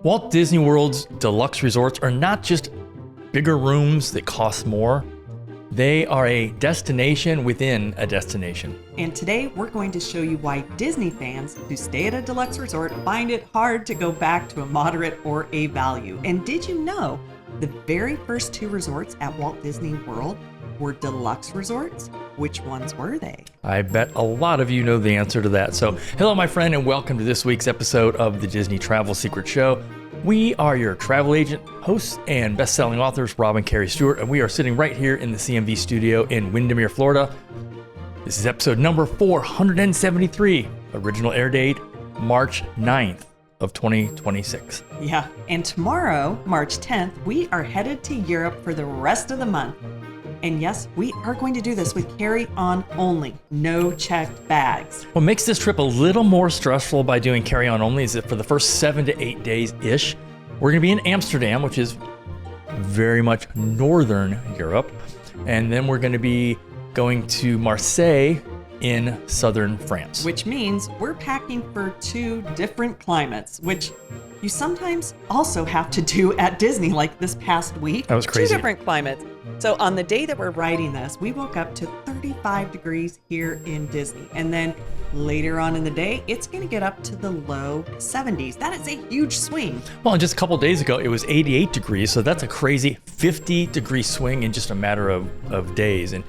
Walt Disney World's deluxe resorts are not just bigger rooms that cost more. They are a destination within a destination. And today we're going to show you why Disney fans who stay at a deluxe resort find it hard to go back to a moderate or a value. And did you know the very first two resorts at Walt Disney World were deluxe resorts? Which ones were they? I bet a lot of you know the answer to that. So, hello, my friend, and welcome to this week's episode of the Disney Travel Secret Show. We are your travel agent, hosts, and best-selling authors, Rob and Kerri Stuart, and we are sitting right here in the CMV studio in Windermere, Florida. This is episode number 473, original air date March 9th of 2026. Yeah, and tomorrow, March 10th, we are headed to Europe for the rest of the month. And yes, we are going to do this with carry-on only, no checked bags. What makes this trip a little more stressful by doing carry-on only is that for the first 7 to 8 days-ish, we're going to be in Amsterdam, which is very much northern Europe. And then we're going to be going to Marseille in southern France. Which means we're packing for 2 different climates, which you sometimes also have to do at Disney, like this past week. That was crazy. 2 different climates. So on the day that we're writing this, we woke up to 35 degrees here in Disney. And then later on in the day, it's going to get up to the low 70s. That is a huge swing. Well, and just a couple of days ago, it was 88 degrees. So that's a crazy 50-degree swing in just a matter of days. And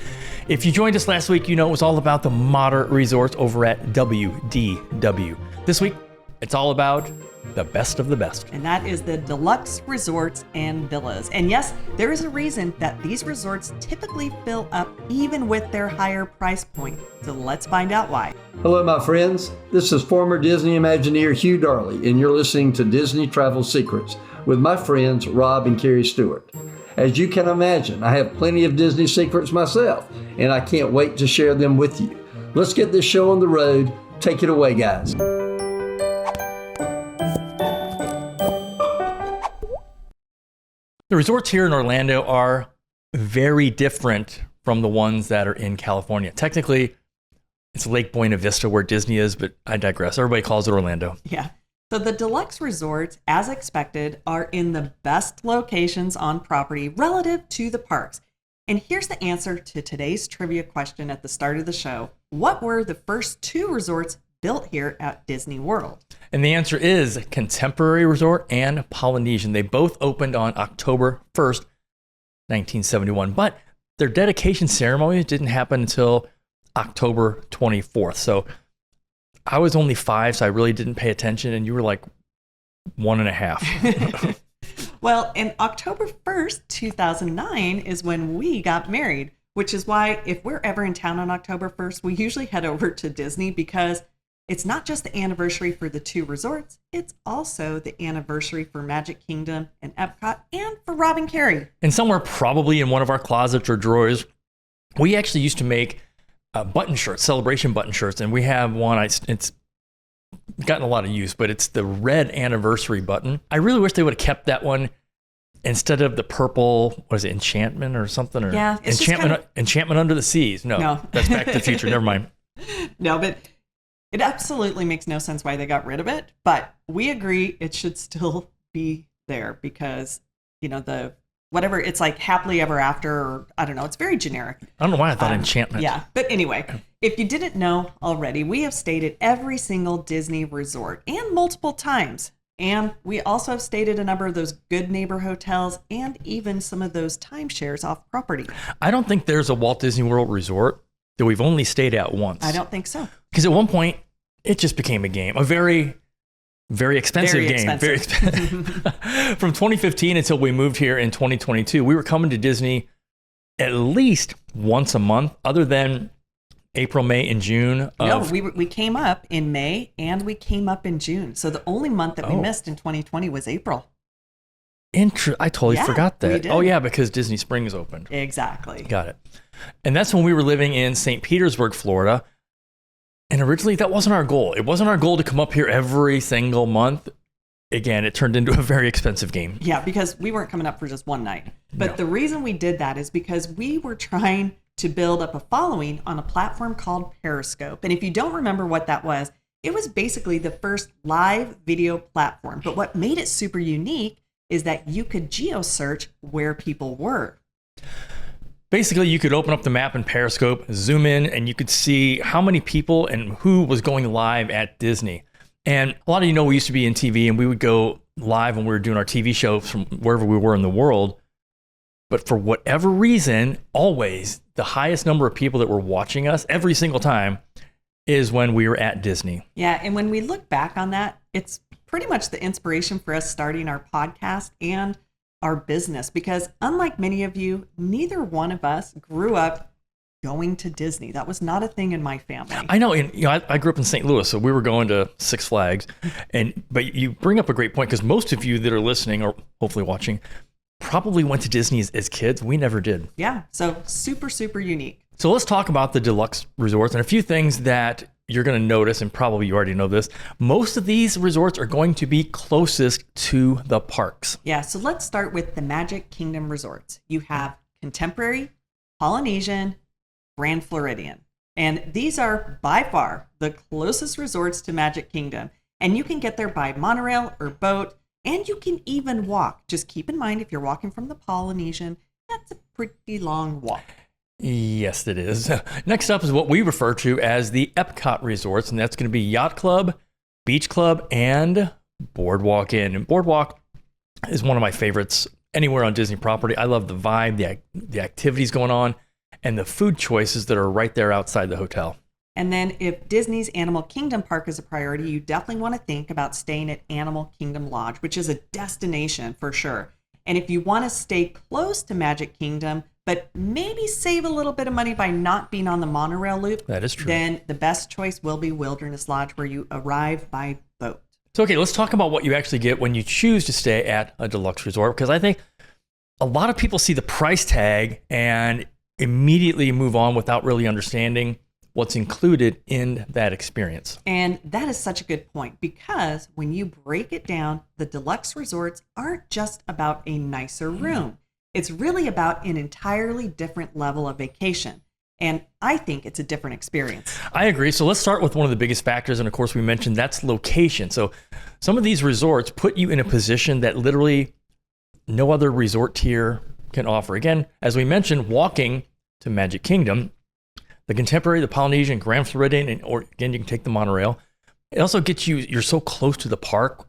if you joined us last week, you know it was all about the moderate resorts over at WDW. This week, it's all about the best of the best. And that is the deluxe resorts and villas. And yes, there is a reason that these resorts typically fill up even with their higher price point. So let's find out why. Hello, my friends. This is former Disney Imagineer Hugh Darley, and you're listening to Disney Travel Secrets with my friends Rob and Kerri Stuart. As you can imagine, I have plenty of Disney secrets myself, and I can't wait to share them with you. Let's get this show on the road. Take it away, guys. The resorts here in Orlando are very different from the ones that are in California. Technically, it's Lake Buena Vista where Disney is, but I digress. Everybody calls it Orlando. Yeah. So the deluxe resorts, as expected, are in the best locations on property relative to the parks. And here's the answer to today's trivia question at the start of the show. What were the first 2 resorts built here at Disney World? And the answer is Contemporary Resort and Polynesian. They both opened on October 1st, 1971, but their dedication ceremony didn't happen until October 24th. So I was only 5, so I really didn't pay attention, and you were like 1.5. Well, and October 1st, 2009 is when we got married, which is why if we're ever in town on October 1st, we usually head over to Disney because it's not just the anniversary for the 2 resorts, it's also the anniversary for Magic Kingdom and EPCOT and for Rob and Kerri. And somewhere probably in one of our closets or drawers, we actually used to make button shirts, celebration button shirts. And we have one, it's gotten a lot of use, but it's the red anniversary button. I really wish they would have kept that one instead of the purple, what is it, Enchantment or something? Or yeah, it's Enchantment Under the Seas. No, that's Back to the Future. Never mind. No, but it absolutely makes no sense why they got rid of it, but we agree it should still be there because, you know, it's like happily ever after, or I don't know, it's very generic. I don't know why I thought Enchantment. Yeah, but anyway, if you didn't know already, we have stayed at every single Disney resort and multiple times. And we also have stayed at a number of those Good Neighbor hotels and even some of those timeshares off property. I don't think there's a Walt Disney World resort that we've only stayed at once. I don't think so. Because at one point, it just became a game, a very, very expensive game. Very expensive. From 2015 until we moved here in 2022, we were coming to Disney at least once a month, other than April, May, and June. No, we came up in May and we came up in June. So the only month that we missed in 2020 was April. I totally forgot that. We did. Oh, yeah, because Disney Springs opened. Exactly. Got it. And that's when we were living in St. Petersburg, Florida. And originally, that wasn't our goal. It wasn't our goal to come up here every single month. Again, it turned into a very expensive game. Yeah, because we weren't coming up for just one night. But The reason we did that is because we were trying to build up a following on a platform called Periscope. And if you don't remember what that was, it was basically the first live video platform. But what made it super unique is that you could geo-search where people were. Basically, you could open up the map in Periscope, zoom in, and you could see how many people and who was going live at Disney. And a lot of you know we used to be in TV, and we would go live when we were doing our TV shows from wherever we were in the world. But for whatever reason, always the highest number of people that were watching us every single time is when we were at Disney. Yeah, and when we look back on that, it's pretty much the inspiration for us starting our podcast and our business, because unlike many of you, neither one of us grew up going to Disney. That was not a thing in my family. I know, and I grew up in St. Louis, so we were going to Six Flags. But you bring up a great point, because most of you that are listening or hopefully watching probably went to Disney as kids. We never did. Yeah, so super, super unique. So let's talk about the deluxe resorts and a few things that you're going to notice, and probably you already know this. Most of these resorts are going to be closest to the parks. Yeah, so let's start with the Magic Kingdom resorts. You have Contemporary, Polynesian, Grand Floridian. And these are by far the closest resorts to Magic Kingdom. And you can get there by monorail or boat, and you can even walk. Just keep in mind, if you're walking from the Polynesian, that's a pretty long walk. Yes, it is. Next up is what we refer to as the EPCOT resorts, and that's going to be Yacht Club, Beach Club, and BoardWalk Inn. And BoardWalk is one of my favorites anywhere on Disney property. I love the vibe, the activities going on, and the food choices that are right there outside the hotel. And then if Disney's Animal Kingdom Park is a priority, you definitely want to think about staying at Animal Kingdom Lodge, which is a destination for sure. And if you want to stay close to Magic Kingdom, but maybe save a little bit of money by not being on the monorail loop, that is true, then the best choice will be Wilderness Lodge, where you arrive by boat. So, okay, let's talk about what you actually get when you choose to stay at a deluxe resort, because I think a lot of people see the price tag and immediately move on without really understanding what's included in that experience. And that is such a good point, because when you break it down, the deluxe resorts aren't just about a nicer room. It's really about an entirely different level of vacation. And I think it's a different experience. I agree. So let's start with one of the biggest factors. And of course, we mentioned that's location. So some of these resorts put you in a position that literally no other resort tier can offer. Again, as we mentioned, walking to Magic Kingdom, the Contemporary, the Polynesian, Grand Floridian, or again, you can take the monorail. It also gets you're so close to the park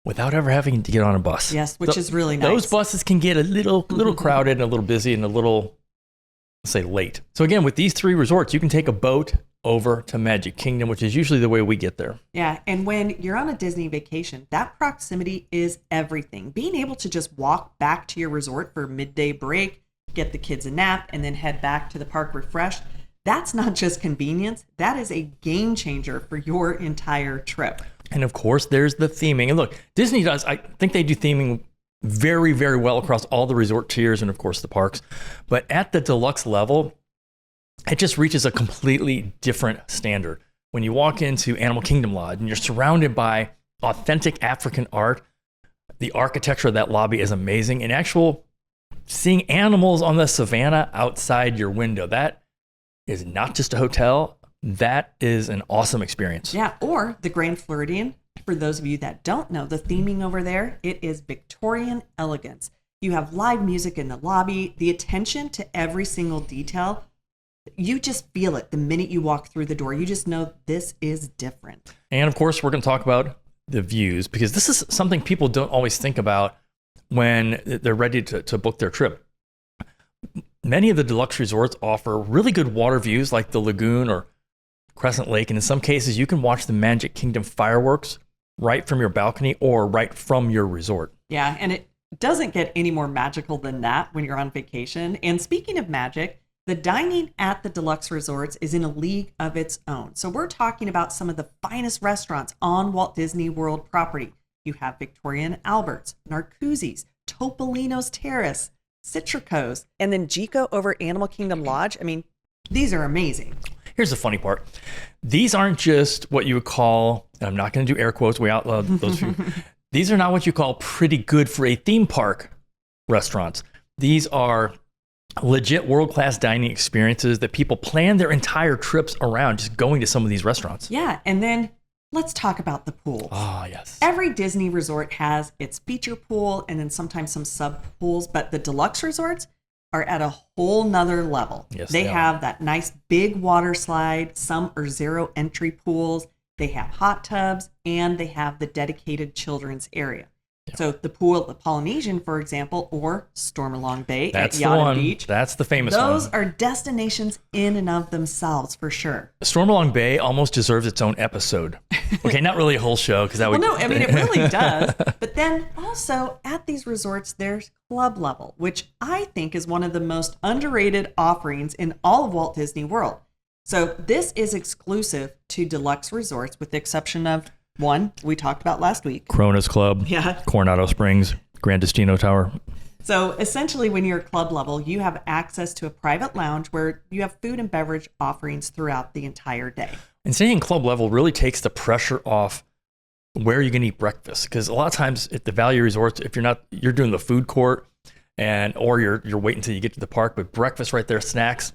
without ever having to get on a bus. Yes, which is really nice. Those buses can get a little crowded and a little busy and a little, let's say, late. So again, with these three resorts, you can take a boat over to Magic Kingdom, which is usually the way we get there. Yeah, and when you're on a Disney vacation, that proximity is everything. Being able to just walk back to your resort for a midday break, get the kids a nap, and then head back to the park refreshed, that's not just convenience. That is a game changer for your entire trip. And of course, there's the theming. And look, Disney does, I think they do theming very, very well across all the resort tiers and of course the parks. But at the deluxe level, it just reaches a completely different standard. When you walk into Animal Kingdom Lodge and you're surrounded by authentic African art, the architecture of that lobby is amazing. And actual seeing animals on the savannah outside your window, that is not just a hotel. That is an awesome experience. Yeah, or the Grand Floridian. For those of you that don't know, the theming over there, it is Victorian elegance. You have live music in the lobby, the attention to every single detail. You just feel it the minute you walk through the door. You just know this is different. And of course, we're going to talk about the views, because this is something people don't always think about when they're ready to book their trip. Many of the deluxe resorts offer really good water views like the lagoon or Crescent Lake. And in some cases, you can watch the Magic Kingdom fireworks right from your balcony or right from your resort. Yeah, and it doesn't get any more magical than that when you're on vacation. And speaking of magic, the dining at the deluxe resorts is in a league of its own. So we're talking about some of the finest restaurants on Walt Disney World property. You have Victoria & Albert's, Narcoossee's, Topolino's Terrace, Citrico's, and then Jico over Animal Kingdom Lodge. I mean, these are amazing. Here's the funny part. These aren't just what you would call, and I'm not going to do air quotes, we outlawed those few. These are not what you call pretty good for a theme park restaurants. These are legit world-class dining experiences that people plan their entire trips around, just going to some of these restaurants. Yeah, and then let's talk about the pools. Ah, yes. Every Disney resort has its feature pool and then sometimes some sub pools, but the deluxe resorts are at a whole nother level. Yes, they they are. have that nice big water slide. Some are zero entry pools. They have hot tubs and they have the dedicated children's area. Yeah. So the pool at the Polynesian, for example, or Stormalong Bay That's at the Yacht one. Beach. That's the famous one. Those are destinations in and of themselves for sure. Stormalong Bay almost deserves its own episode. Okay, not really a whole show because that would. Well, no, I mean, it really does. But then also at these resorts, there's club level, which I think is one of the most underrated offerings in all of Walt Disney World. So this is exclusive to deluxe resorts with the exception of one we talked about last week. Corona's Club. Yeah. Coronado Springs. Gran Destino Tower. So essentially, when you're club level, you have access to a private lounge where you have food and beverage offerings throughout the entire day. And staying club level really takes the pressure off where you can eat breakfast. Because a lot of times at the value resorts, if you're doing the food court or you're waiting until you get to the park, but breakfast right there, snacks,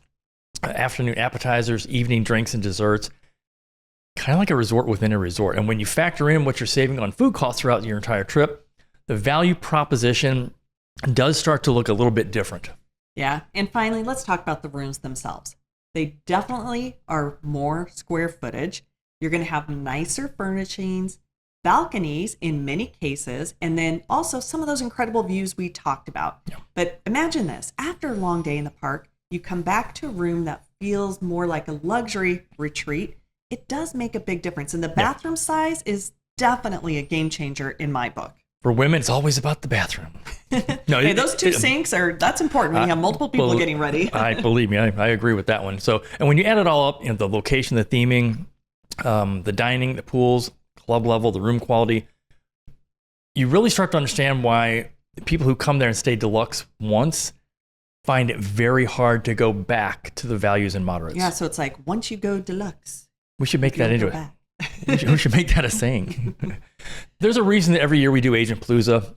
afternoon appetizers, evening drinks and desserts, kind of like a resort within a resort. And when you factor in what you're saving on food costs throughout your entire trip, the value proposition does start to look a little bit different. Yeah. And finally, let's talk about the rooms themselves. They definitely are more square footage. You're going to have nicer furnishings, balconies in many cases, and then also some of those incredible views we talked about. Yeah. But imagine this. After a long day in the park, you come back to a room that feels more like a luxury retreat. It does make a big difference. And the bathroom size is definitely a game changer in my book. For women, it's always about the bathroom. No, Hey, those two sinks that's important when you have multiple people getting ready. Believe me, I agree with that one. So, and when you add it all up, the location, the theming, the dining, the pools, club level, the room quality, you really start to understand why people who come there and stay deluxe once find it very hard to go back to the values and moderates. Yeah, so it's like once you go deluxe, we should make that you into go it. back. We should make that a saying. There's a reason that every year we do Agent Palooza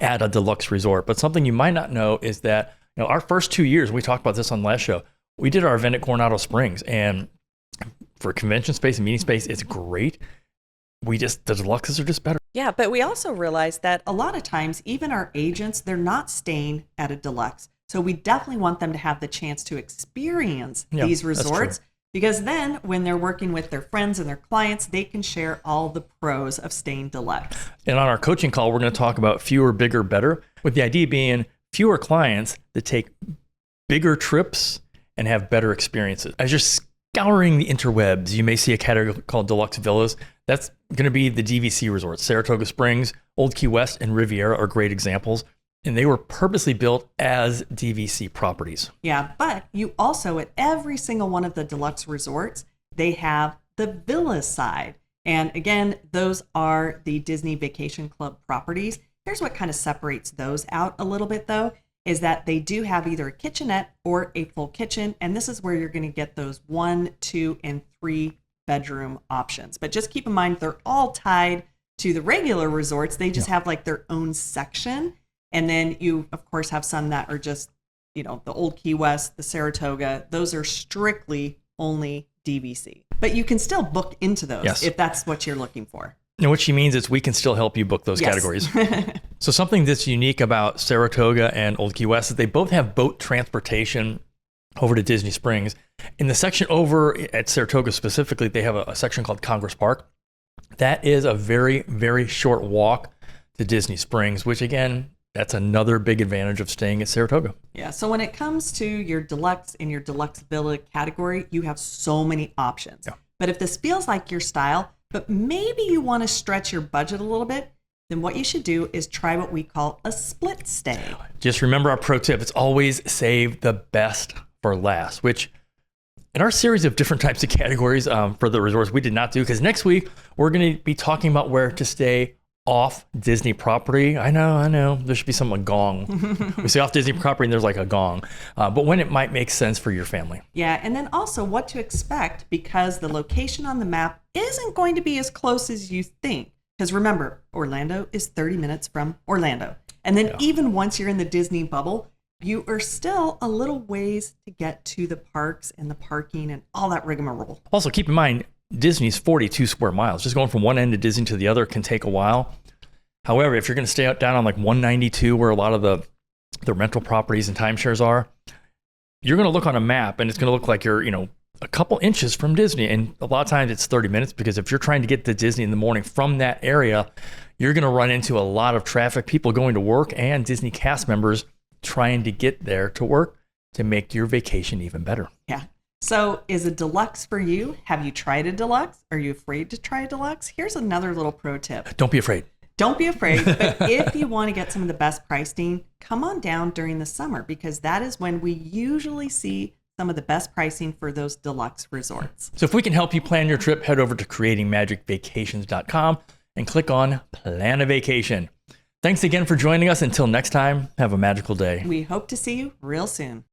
at a deluxe resort, but something you might not know is that our first 2 years, we talked about this on the last show, we did our event at Coronado Springs, and for convention space and meeting space, it's great. The deluxes are just better. Yeah, but we also realized that a lot of times, even our agents, they're not staying at a deluxe. So we definitely want them to have the chance to experience these resorts. Because then when they're working with their friends and their clients, they can share all the pros of staying deluxe. And on our coaching call, we're going to talk about fewer, bigger, better, with the idea being fewer clients that take bigger trips and have better experiences. As you're scouring the interwebs, you may see a category called Deluxe Villas. That's going to be the DVC resorts. Saratoga Springs, Old Key West, and Riviera are great examples. And they were purposely built as DVC properties. Yeah, but you also, at every single one of the deluxe resorts, they have the villa side. And again, those are the Disney Vacation Club properties. Here's what kind of separates those out a little bit, though, is that they do have either a kitchenette or a full kitchen. And this is where you're going to get those 1, 2, and 3 bedroom options. But just keep in mind, they're all tied to the regular resorts. They just have like their own section. And then you, of course, have some that are just, the Old Key West, the Saratoga. Those are strictly only DVC. But you can still book into those if that's what you're looking for. And what she means is we can still help you book those categories. So something that's unique about Saratoga and Old Key West is they both have boat transportation over to Disney Springs. In the section over at Saratoga specifically, they have a section called Congress Park. That is a very, very short walk to Disney Springs, which again, that's another big advantage of staying at Saratoga. Yeah. So when it comes to your deluxe and your deluxe villa category, you have so many options. Yeah. But if this feels like your style, but maybe you want to stretch your budget a little bit, then what you should do is try what we call a split stay. Just remember our pro tip. It's always save the best for last, which in our series of different types of categories for the resorts, we did not do, because next week we're going to be talking about where to stay off Disney property. I know. There should be some gong. We say off Disney property and there's like a gong. But when it might make sense for your family. Yeah, and then also what to expect, because the location on the map isn't going to be as close as you think. Because remember, Orlando is 30 minutes from Orlando. And then even once you're in the Disney bubble, you are still a little ways to get to the parks and the parking and all that rigmarole. Also, keep in mind, Disney's 42 square miles. Just going from one end of Disney to the other can take a while. However, if you're going to stay down on like 192, where a lot of the rental properties and timeshares are, you're going to look on a map and it's going to look like you're, a couple inches from Disney. And a lot of times it's 30 minutes, because if you're trying to get to Disney in the morning from that area, you're going to run into a lot of traffic, people going to work and Disney cast members trying to get there to work to make your vacation even better. Yeah. So is a deluxe for you? Have you tried a deluxe? Are you afraid to try a deluxe? Here's another little pro tip. Don't be afraid. Don't be afraid. But if you want to get some of the best pricing, come on down during the summer, because that is when we usually see some of the best pricing for those deluxe resorts. So if we can help you plan your trip, head over to creatingmagicvacations.com and click on Plan a Vacation. Thanks again for joining us. Until next time, have a magical day. We hope to see you real soon.